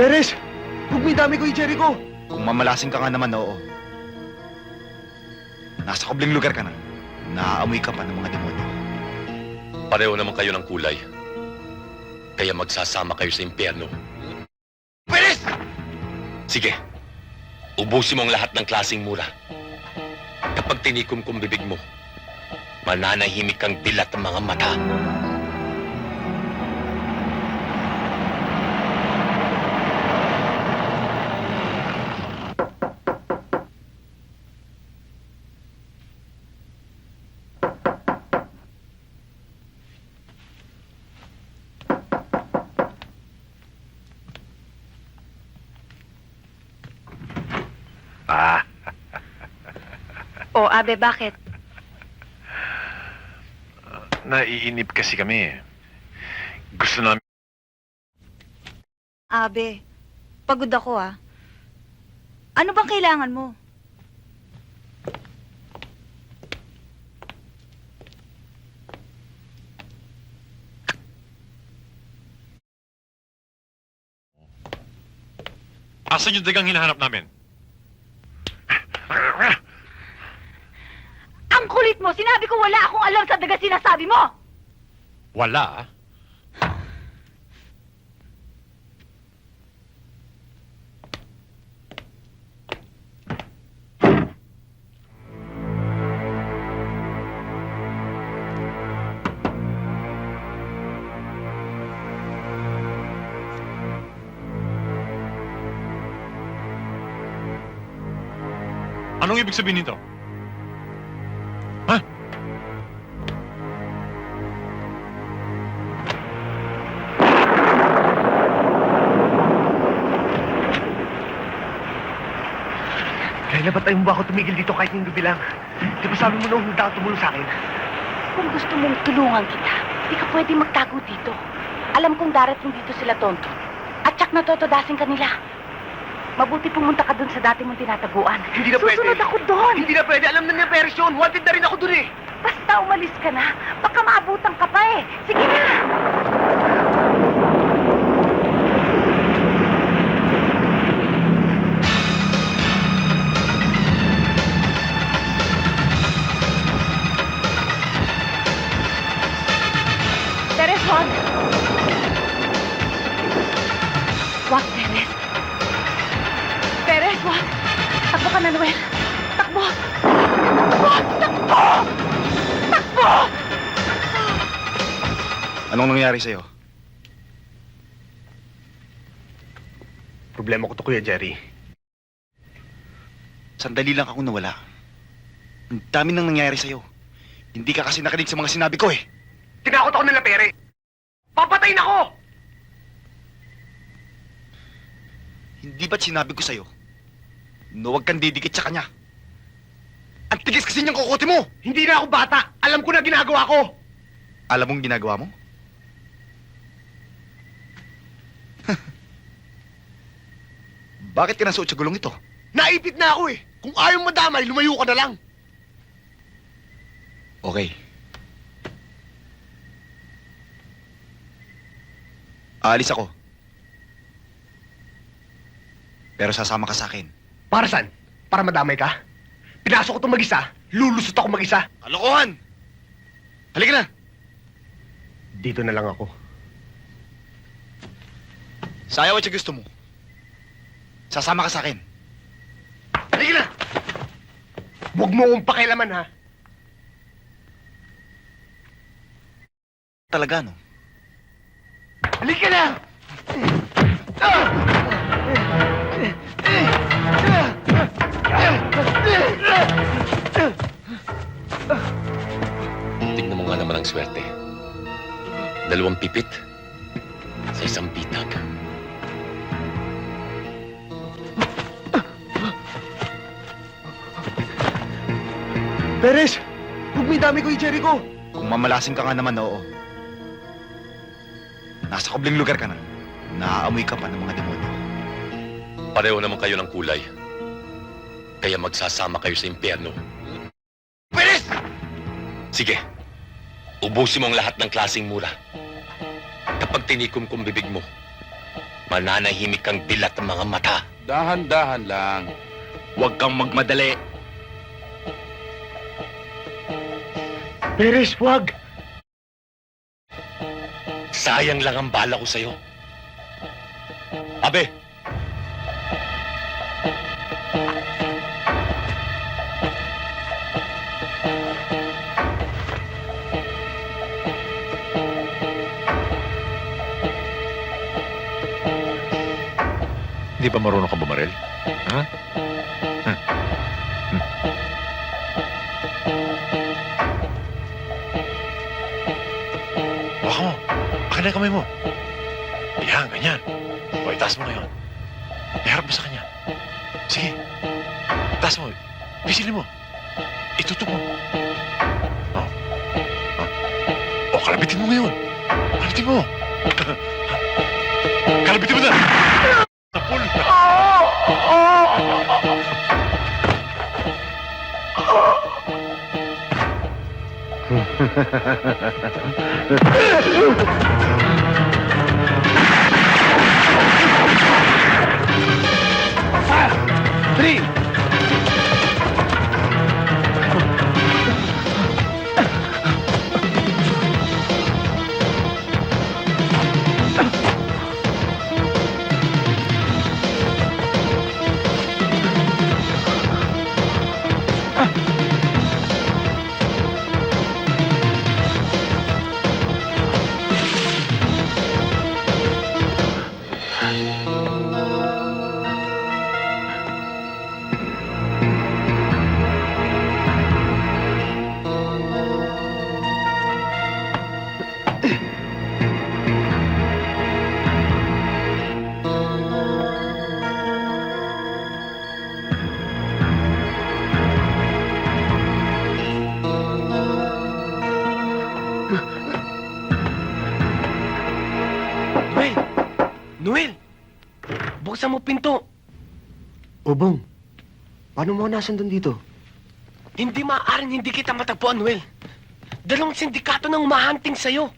Beres! Huwag may dami ko Jericho! Kung mamalasing ka nga naman, oo. Nasa kubling lugar ka na. Naaamoy ka pa ng mga demonyo. Pareho naman kayo ng kulay. Kaya magsasama kayo sa impyerno. Beres! Sige, ubusin mo ang lahat ng klaseng mura. Kapag tinikom kong bibig mo, mananahimik kang dilat ng mga mata. O, Abe, bakit? Naiinip kasi kami. Gusto namin... Abe, pagod ako Ano bang kailangan mo? Asan yung dagang hinahanap namin? Ang kulit mo! Sinabi ko wala akong alam sa daga sinasabi mo! Wala. Anong ibig sabihin nito? Ha? Kaya ba't ayaw mo ba ako tumigil dito kahit yung gabi lang? Di ba sabi mo noong hindi ka tumulong sa akin? Kung gusto mong tulungan kita, di ka pwede magtago dito. Alam kong darating dito sila tonto. At tsak na totodasin ka nila. Mabuti pumunta ka dun sa dati mong tinataguan. Hindi na pwede. Susunod ako doon. Hindi na pwede. Alam na niya Beres yun. Wanted na rin ako dun eh. Basta umalis ka na, baka maabutan ka pa Sige na! Teres, wag! Wag, Teres. Teres, wag! Takbo ka na, Noel. Takbo! Takbo! Takbo! Takbo! Anong nangyari sa'yo? Problema ko to, Kuya Jerry. Sandali lang akong nawala. Ang dami nang nangyari sa'yo. Hindi ka kasi nakinig sa mga sinabi ko eh. Tinakot ako ng lapere. Papatayin ako! Hindi ba't sinabi ko sa'yo na huwag kang didikit sa kanya? Ang tigas kasi niyang kukote mo! Hindi na ako bata. Alam ko na ginagawa ko. Alam mong ginagawa mo? Bakit ka nasuot sa gulong ito? Naipit na ako eh. Kung ayaw madamay, lumayo ka na lang. Okay. Aalis ako. Pero sasama ka sa akin. Para saan? Para madamay ka? Pinasok ko itong mag-isa, lulusot ako mag-isa. Kalokohan! Halika na! Dito na lang ako. Sayaw at siya gusto mo. Sasama ka sa akin. Halika na! Huwag mo akong pakialaman, ha? Talaga, no? Halika na! Tignan mo nga naman ang swerte. 2 pipit sa isang bitag. Beres! Huwag may dami ko Jericho! Kung mamalasing ka nga naman, oo. Nasa kubling lugar ka na. Naaamoy ka pa ng mga demonyo. Pareho naman kayo ng kulay. Kaya magsasama kayo sa impyerno. Beres! Sige, ubusin mo ang lahat ng klaseng mura. Kapag tinikom kong bibig mo, mananahimik kang dilat ng mga mata. Dahan-dahan lang. Huwag kang magmadali. Perez, wag! Sayang lang ang bala ko sa'yo. Abe! Hindi ba marunong ka bumaril? Ha? Baka mo. Akin na yung kamay mo. Yan, ganyan. O, itaas mo ngayon. Iharap mo sa kanya. Sige. Itaas mo. Bisilin mo. Itutok mo. O. O, kalabitin mo ngayon. Kalabitin mo. Kalabitin mo na! Napul! Three! Noel! Noel! Buksan mo pinto! Obong, paano mo nasan doon dito? Hindi maaaring hindi kita matagpuan, Noel. Dalawang sindikato nang umahanting sa'yo.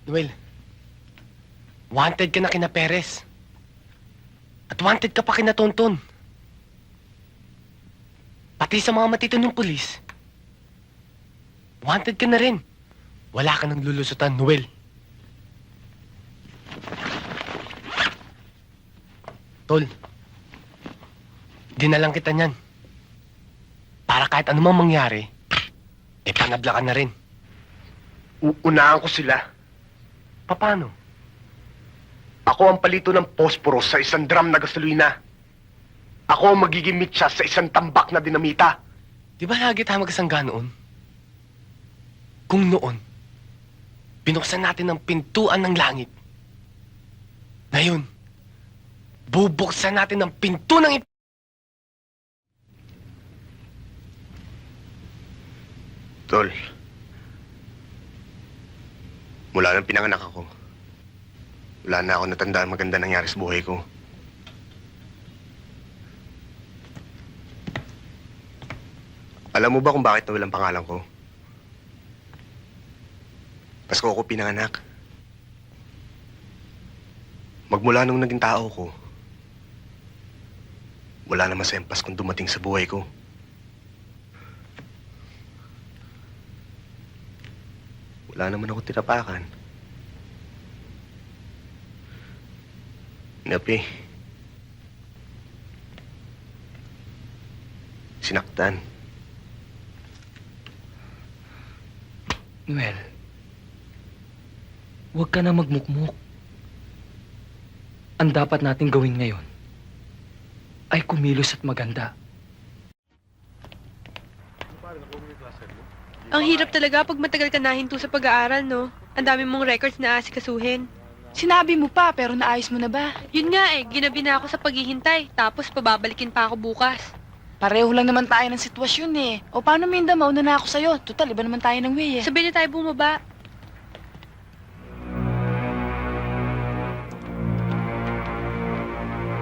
Noel, wanted ka na kina Perez. At wanted ka pa kina Tonton. Pati sa mga matitinong pulis. Wanted ka na rin. Wala ka nang lulusutan, Noel. Tol, dinalang kita niyan. Para kahit anumang mangyari, panabla ka na rin. Uunahan ko sila. Paano? Ako ang palito ng posporos sa isang drum na gasolina. Ako ang magiging mitsa sa isang tambak na dinamita. Di ba lagi tayo magkasangga noon? Kung noon, binuksan natin ang pintuan ng langit. Ngayon, bubuksan natin ang pinto ng Tol, mula nang pinanganak ako, wala na ako natandaan maganda nangyari sa buhay ko. Alam mo ba kung bakit Noel ang pangalan ko? Pasko ako pinanganak. Magmula nung naging tao ko, wala naman sa empas kung dumating sa buhay ko. Wala naman ako tinapakan. Napi. Sinaktan. Noel, huwag ka na magmukmuk. Ang dapat nating gawin ngayon ay kumilos at maganda. Ang hirap talaga pag matagal ka nahinto sa pag-aaral, no? Ang dami mong records na aasikasuhin. Sinabi mo pa, pero naayos mo na ba? Yun nga eh, ginabi na ako sa paghihintay. Tapos pababalikin pa ako bukas. Pareho lang naman tayo ng sitwasyon eh. O paano, Minda, mauna na ako sa'yo. Total, iba naman tayo ng way eh. Sabi na tayo bumaba.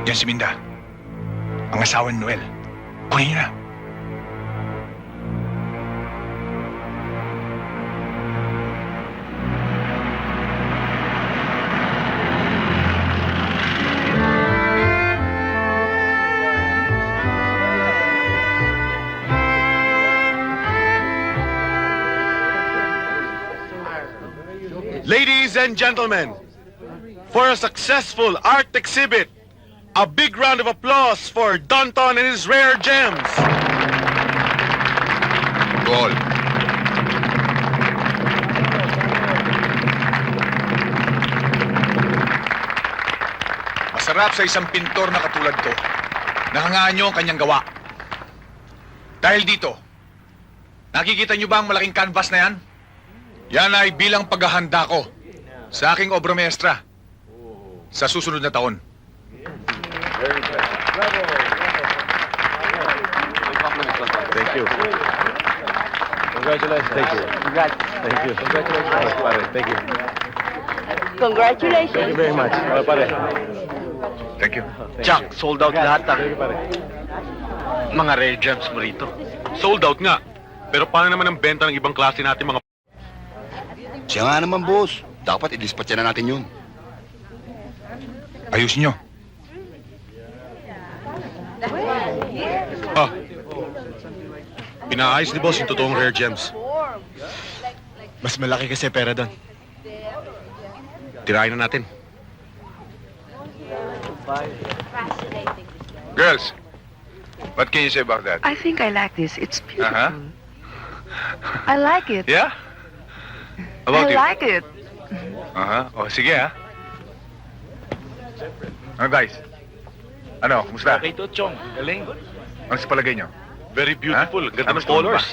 Yan si Minda. Ang asawa ni Noel. Kunin niyo na. Ladies and gentlemen, for a successful art exhibit, a big round of applause for Danton and his rare gems. Goal. Masarap sa isang pintor na katulad ko. Nahangaan niyo ang kanyang gawa. Dahil dito, nakikita niyo ba ang malaking canvas na yan? Yan ay bilang paghahanda ko sa aking obra maestra sa susunod na taon. Thank you. Congratulations. Thank you. Thank you. Congratulations. Pare, thank you. Congratulations. Thank you very much. Pare. Thank you. Jack, sold out lahat ng Thank you, pare. mga rare gems mo rito. Sold out nga. Pero paano naman ang benta ng ibang klase natin mga... Siya nga naman, boss. Dapat i-dispatch na natin yun. Ayusin niyo. Pinaayos ni boss yung totoong rare gems. Mas malaki kasi pera doon. Tirahin na natin. Girls, what can you say about that? I think I like this. It's beautiful. Uh-huh. I like it. Yeah? About I you? like it. O, sige ha. Ano guys? Ano, kumusta? Okay to, Chong. Galing. Ano sa palagay niyo? Very beautiful. Ha? Ganda ng Gusto mo ba? colors.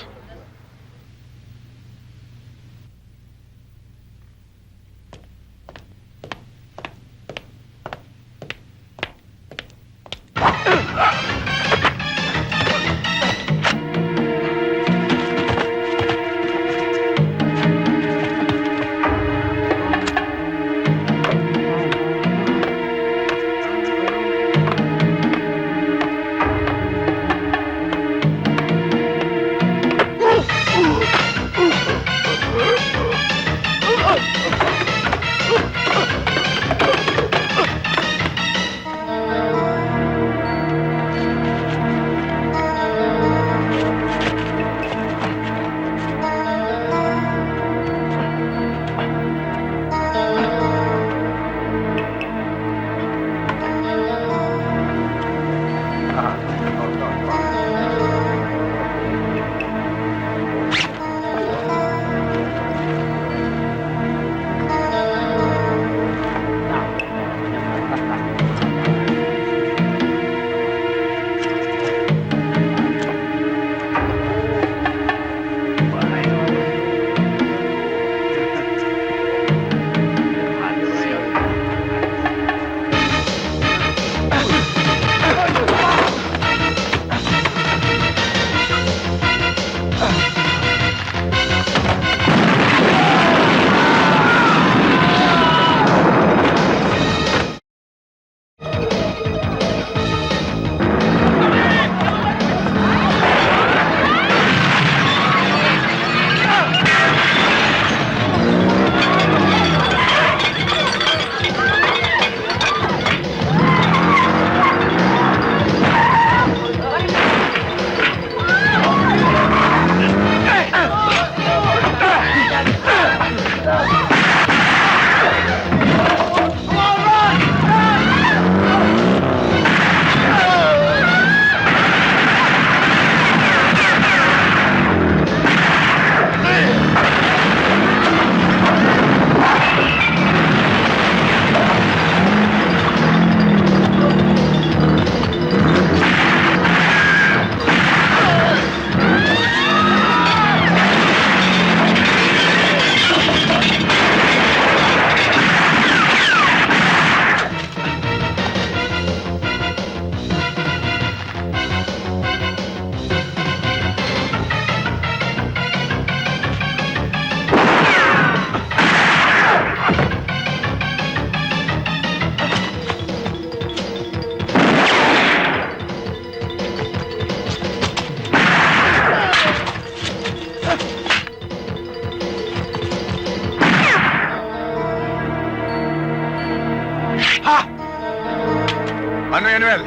Ano yan, Noel?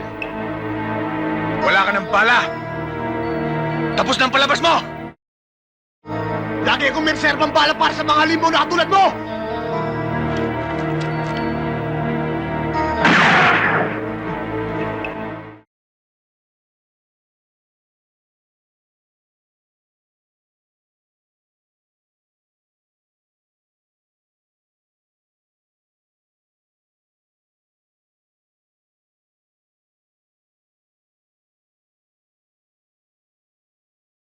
Wala ka ng bala. Tapos na ang palabas mo! Lagi akong may reserbang bala para sa mga limbo na katulad mo!